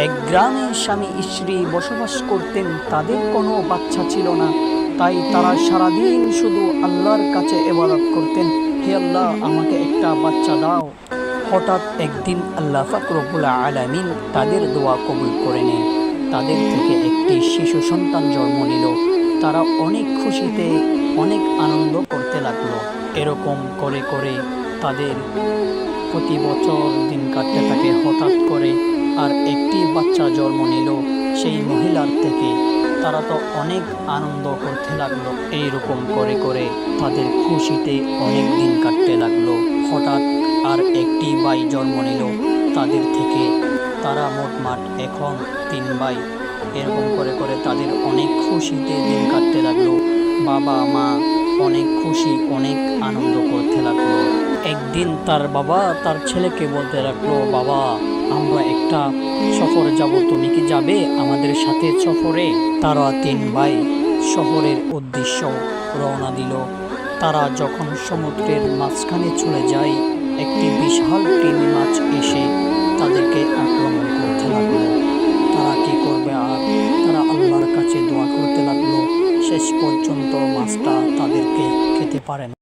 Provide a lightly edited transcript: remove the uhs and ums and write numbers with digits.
এক গ্রামে স্বামী স্ত্রী বসবাস করতেন, তাদের কোনো বাচ্চা ছিল না। তাই তারা সারাদিন শুধু আল্লাহর কাছে ইবাদত করতেন, হে আল্লাহ আমাকে একটা বাচ্চা দাও। হঠাৎ একদিন আল্লাহ পাক রব্বুল আলামিন তাদের দোয়া কবুল করে নেন। তাদের থেকে একটি শিশু সন্তান জন্ম নিল। তারা অনেক খুশিতে অনেক আনন্দ করতে লাগলো। এরকম করে করে তাদের প্রতি বছর দিন কাটতে থাকে। হঠাৎ করে আর একটি বাচ্চা জন্ম নিল সেই মহিলার থেকে। তারা তো অনেক আনন্দ করতে লাগলো। এইরকম করে করে তাদের খুশিতে অনেক দিন কাটতে লাগলো। হঠাৎ আর একটি ভাই জন্ম নিল তাদের থেকে। তারা মোটমাট এখন 3 ভাই। এরকম করে করে তাদের অনেক খুশিতে দিন কাটতে লাগলো। বাবা মা অনেক খুশি, অনেক আনন্দ করতে লাগলো। একদিন তার বাবা তার ছেলেকে বলতে লাগলো, বাবা আমরা একটা সফরে যাব, তুমি কি যাবে আমাদের সাথে সফরে? তারা 3 ভাই শহরের উদ্দেশ্য রওনা দিল। তারা যখন সমুদ্রের মাঝখানে চলে যায়, একটি বিশাল কৃমি মাছ এসে তাদেরকে আক্রমণ করতে লাগলো। তারা কি করবে আর? তারা আল্লাহর কাছে দোয়া করতে লাগলো। শেষ পর্যন্ত মাছটা তাদেরকে খেতে পারে না।